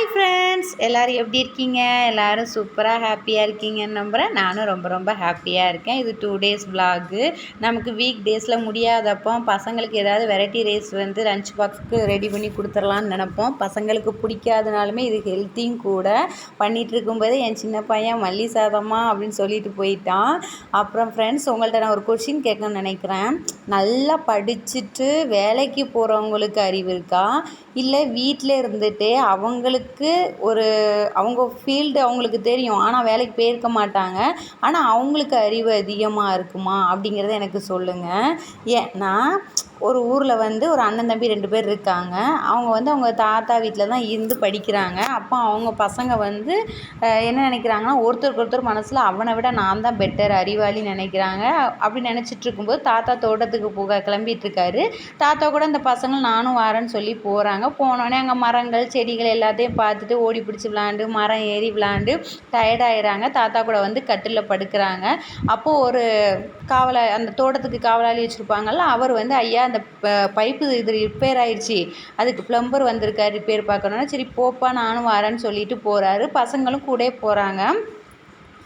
Hi friends, எல்லோரும் எப்படி இருக்கீங்க? எல்லோரும் சூப்பராக ஹாப்பியாக இருக்கீங்கன்னு நம்புகிறேன். நானும் ரொம்ப ரொம்ப ஹாப்பியாக இருக்கேன். இது 2 டேஸ் விலாகு. நமக்கு வீக் டேஸில் முடியாதப்போ பசங்களுக்கு ஏதாவது வெரைட்டி ரைஸ் வந்து லஞ்ச் பாக்ஸுக்கு ரெடி பண்ணி கொடுத்துர்லான்னு நினப்போம். பசங்களுக்கு பிடிக்காதனாலுமே இது ஹெல்த்தியும் கூட. பண்ணிகிட்டு இருக்கும்போது என் சின்ன பையன் மல்லி சாதமா அப்படின்னு சொல்லிட்டு போயிட்டான். அப்புறம் ஃப்ரெண்ட்ஸ், உங்கள்கிட்ட நான் ஒரு கொஷின் கேட்கணும்னு நினைக்கிறேன். நல்லா படிச்சுட்டு வேலைக்கு போகிறவங்களுக்கு அறிவு இருக்கா, இல்லை வீட்டில் இருந்துகிட்டே அவங்களுக்கு அவங்க ஃபீல்டு அவங்களுக்கு தெரியும், ஆனால் வேலைக்கு போயிருக்க மாட்டாங்க, ஆனால் அவங்களுக்கு அறிவு அதிகமாக இருக்குமா அப்படிங்கிறத எனக்கு சொல்லுங்கள். ஏன்னா ஒரு ஊரில் வந்து ஒரு அண்ணன் தம்பி 2 பேர் இருக்காங்க. அவங்க வந்து அவங்க தாத்தா வீட்டில் தான் இருந்து படிக்கிறாங்க. அப்போ அவங்க பசங்க வந்து என்ன நினைக்கிறாங்கன்னா, ஒருத்தருக்கு ஒருத்தர் மனசில் அவனை விட நான் தான் பெட்டர், அறிவாளின்னு நினைக்கிறாங்க. அப்படி நினச்சிட்டு இருக்கும்போது தாத்தா தோட்டத்துக்கு கிளம்பிட்டுருக்காரு. தாத்தா கூட இந்த பசங்க நானும் வரேன்னு சொல்லி போகிறாங்க. போனோடனே அங்கே மரங்கள் செடிகள் எல்லாத்தையும் பார்த்துட்டு ஓடி பிடிச்சி விளாண்டு மரம் ஏறி விளாண்டு டயர்டாயிடுறாங்க. தாத்தா கூட வந்து கட்டிலில் படுக்கிறாங்க. அப்போது ஒரு அந்த தோட்டத்துக்கு காவலாளி வச்சுருப்பாங்கள்ல, அவர் வந்து ஐயா அந்த பைப்பு இது ரிப்பேர் ஆயிடுச்சு, அதுக்கு ப்ளம்பர் வந்திருக்காரு ரிப்பேர் பார்க்கணுன்னா, சரி போப்பா நானும் வரேன்னு சொல்லிட்டு போகிறாரு. பசங்களும் கூட போகிறாங்க.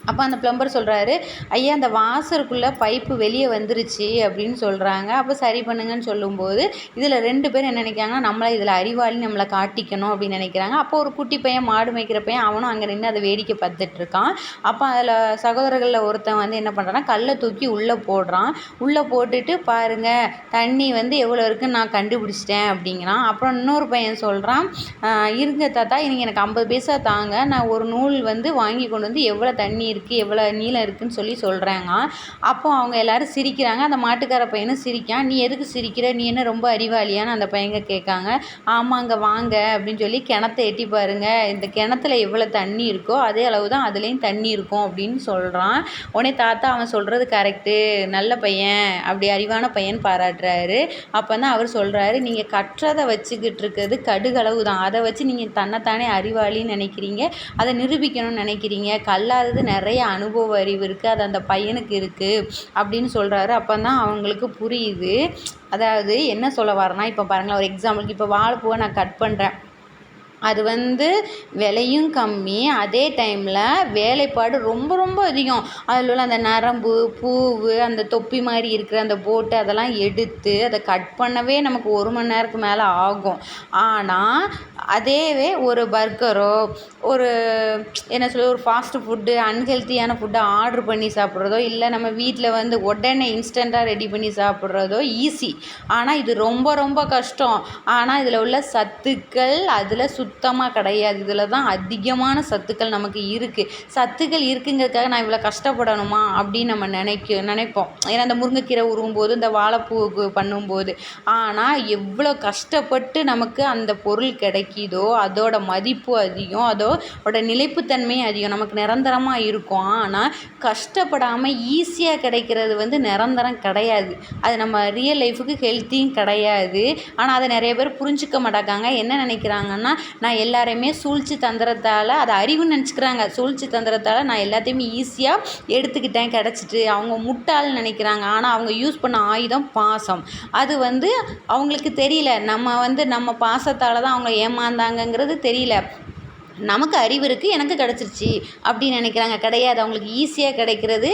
அப்போ அந்த ப்ளம்பர் சொல்கிறாரு, ஐயா அந்த வாசருக்குள்ளே பைப்பு வெளியே வந்துருச்சு அப்படின்னு சொல்கிறாங்க. அப்போ சரி பண்ணுங்கன்னு சொல்லும்போது இதில் 2 பேர் என்ன நினைக்கிறாங்கன்னா, நம்மளை இதில் அறிவாளி நம்மளை காட்டிக்கணும் அப்படின்னு நினைக்கிறாங்க. அப்போ ஒரு குட்டி பையன் மாடு மேய்க்கிற பையன் அவனும் அங்கே நின்று அதை வேடிக்கை பார்த்துட்ருக்கான். அப்போ அதில் சகோதரர்களில் ஒருத்தன் வந்து என்ன பண்ணுறான்னா, கல்லை தூக்கி உள்ளே போடுறான். உள்ளே போட்டுட்டு பாருங்கள் தண்ணி வந்து எவ்வளோ இருக்குன்னு நான் கண்டுபிடிச்சிட்டேன் அப்படிங்கிறான். அப்புறம் இன்னொரு பையன் சொல்கிறான், இருங்க தாத்தா நீங்கள் எனக்கு 50 பைசா தாங்க, நான் ஒரு நூல் வந்து வாங்கி கொண்டு வந்து எவ்வளோ தண்ணி இருக்குது எவ்வளோ நீளம் இருக்குதுன்னு சொல்கிறாங்க. அப்போ அவங்க எல்லோரும் சிரிக்கிறாங்க. அந்த மாட்டுக்கார பையனும் சிரிக்கான். நீ எதுக்கு சிரிக்கிற, நீ என்ன ரொம்ப அறிவாளியான்னு அந்த பையங்க கேட்காங்க. ஆமாங்க வாங்க அப்படின்னு சொல்லி கிணத்த எட்டி பாருங்கள், இந்த கிணத்துல எவ்வளோ தண்ணி இருக்கோ அதே அளவு தான் அதுலேயும் தண்ணி இருக்கும் அப்படின்னு சொல்கிறான். உடனே தாத்தா அவன் சொல்கிறது கரெக்டு, நல்ல பையன், அப்படி அறிவான பையன் பாராட்டுறாரு. அப்போ தான் அவர் சொல்கிறாரு, நீங்கள் கற்றதை வச்சுக்கிட்டு இருக்கிறது கடுகளவு தான், அதை வச்சு நீங்கள் தன்னைத்தானே அறிவாளின்னு நினைக்கிறீங்க, அதை நிரூபிக்கணும்னு நினைக்கிறீங்க, கல்லாதது நிறைய அனுபவ அறிவு இருக்குது, அது அந்த பையனுக்கு இருக்குது அப்படின்னு சொல்கிறாரு. அப்போ தான் அவங்களுக்கு புரியுது. அதாவது என்ன சொல்ல வரேன்னா, இப்போ பாருங்களேன், ஒரு எக்ஸாம்பிளுக்கு இப்போ வாழைப்பூவை நான் கட் பண்ணுறேன். அது வந்து விலையும் கம்மி, அதே டைமில் வேலைப்பாடு ரொம்ப ரொம்ப அதிகம். அதில் உள்ள அந்த நரம்பு பூவு அந்த தொப்பி மாதிரி இருக்கிற அந்த போட்டு அதெல்லாம் எடுத்து அதை கட் பண்ணவே நமக்கு 1 மணி நேரத்துக்கு மேலே ஆகும். ஆனால் அதேவே ஒரு பர்கரோ ஒரு என்ன சொல்ல ஒரு ஃபாஸ்ட்டு ஃபுட்டு அன்ஹெல்த்தியான ஃபுட்டை ஆர்டர் பண்ணி சாப்பிட்றதோ, இல்லை நம்ம வீட்டில் வந்து உடனே இன்ஸ்டண்ட்டாக ரெடி பண்ணி சாப்பிட்றதோ ஈஸி. ஆனால் இது ரொம்ப ரொம்ப கஷ்டம். ஆனால் இதில் உள்ள சத்துக்கள் அதில் சுத்தமாக கிடையாது. இதில் தான் அதிகமான சத்துக்கள் நமக்கு இருக்குது. சத்துக்கள் இருக்குங்கிறதுக்காக நான் இவ்வளோ கஷ்டப்படணுமா அப்படின்னு நம்ம நினைப்போம். ஏன்னா இந்த முருங்கைக்கீரை உருவும்போது இந்த வாழைப்பூவுக்கு பண்ணும்போது. ஆனால் எவ்வளோ கஷ்டப்பட்டு நமக்கு அந்த பொருள் கிடைக்கிதோ அதோட மதிப்பு அதிகம், அதோட நிலைப்புத்தன்மை அதிகம், நமக்கு நிரந்தரமாக இருக்கும். ஆனால் கஷ்டப்படாமல் ஈஸியாக கிடைக்கிறது வந்து நிரந்தரம் கிடையாது. அது நம்ம ரியல் லைஃபுக்கு ஹெல்த்தியும் கிடையாது. ஆனால் அதை நிறைய பேர் புரிஞ்சிக்க மாட்டாங்க. என்ன நினைக்கிறாங்கன்னா, நான் எல்லாரையுமே சூழ்ச்சி தந்திரத்தால், அதை அறிவுன்னு நினச்சிக்கிறாங்க, சூழ்ச்சி தந்திரத்தால் நான் எல்லாத்தையுமே ஈஸியாக எடுத்துக்கிட்டேன் கிடச்சிட்டு, அவங்க முட்டாள்னு நினைக்கிறாங்க. ஆனால் அவங்க யூஸ் பண்ண ஆயுதம் பாசம். அது வந்து அவங்களுக்கு தெரியல, நம்ம பாசத்தால் தான் அவங்க ஏமாந்தாங்கங்கிறது தெரியல. நமக்கு அறிவு இருக்குது, எனக்கு கிடச்சிருச்சு அப்படின்னு நினைக்கிறாங்க. கிடையாது, அவங்களுக்கு ஈஸியாக கிடைக்கிறது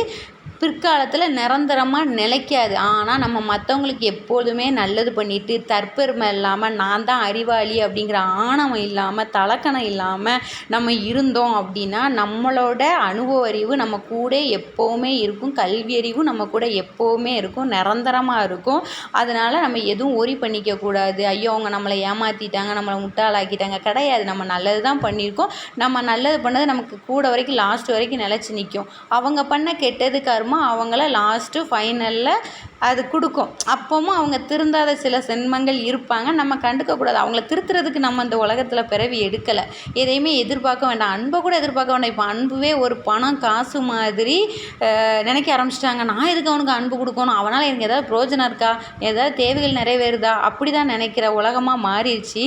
பிற்காலத்தில் நிரந்தரமாக நிலைக்காது. ஆனால் நம்ம மற்றவங்களுக்கு எப்பொழுதுமே நல்லது பண்ணிவிட்டு தற்பெருமை இல்லாமல் நான் தான் அறிவாளி அப்படிங்கிற ஆணவம் இல்லாமல் தலக்கணம் இல்லாமல் நம்ம இருந்தோம் அப்படின்னா நம்மளோட அனுபவ அறிவு நம்ம கூட எப்போவுமே இருக்கும், கல்வி அறிவும் நம்ம கூட எப்போவுமே இருக்கும், நிரந்தரமாக இருக்கும். அதனால் நம்ம எதுவும் ஒரி பண்ணிக்கக்கூடாது. ஐயோ அவங்க நம்மளை ஏமாற்றிட்டாங்க, நம்மளை முட்டாளாக்கிட்டாங்க, கிடையாது. நம்ம நல்லது தான் பண்ணியிருக்கோம். நம்ம நல்லது பண்ணது நமக்கு கூட வரைக்கும் லாஸ்ட் வரைக்கும் நிலச்சி நிற்கும். அவங்க பண்ண கெட்டது அவங்கள லாஸ்ட்டு ஃபைனலில் அது கொடுக்கும். அப்பவும் அவங்க திருந்தாத சில சென்மங்கள் இருப்பாங்க, நம்ம கண்டுக்கக்கூடாது. அவங்கள திருத்துறதுக்கு நம்ம அந்த உலகத்தில் பிறவி எடுக்கலை. எதையுமே எதிர்பார்க்க வேண்டாம், அன்பை கூட எதிர்பார்க்க வேண்டாம். இப்போ அன்புவே ஒரு பணம் காசு மாதிரி நினைக்க ஆரம்பிச்சிட்டாங்க. நான் எதுக்கு அவனுக்கு அன்பு கொடுக்கணும், அவனால் எனக்கு ஏதாவது பிரயோஜனம் இருக்கா, ஏதாவது தேவைகள் நிறைவேறுதா, அப்படி தான் நினைக்கிற உலகமாக மாறிடுச்சு.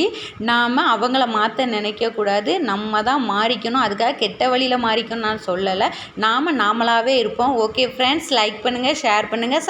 நாம் அவங்கள மாற்ற நினைக்கக்கூடாது, நம்ம தான் மாறிக்கணும். அதுக்காக கெட்ட வழியில் மாறிக்கணும்னு நான் சொல்லலை, நாமளாகவே இருப்போம். ஓகே ஃப்ரெண்ட்ஸ், லைக் பண்ணுங்கள், ஷேர் பண்ணுங்கள்,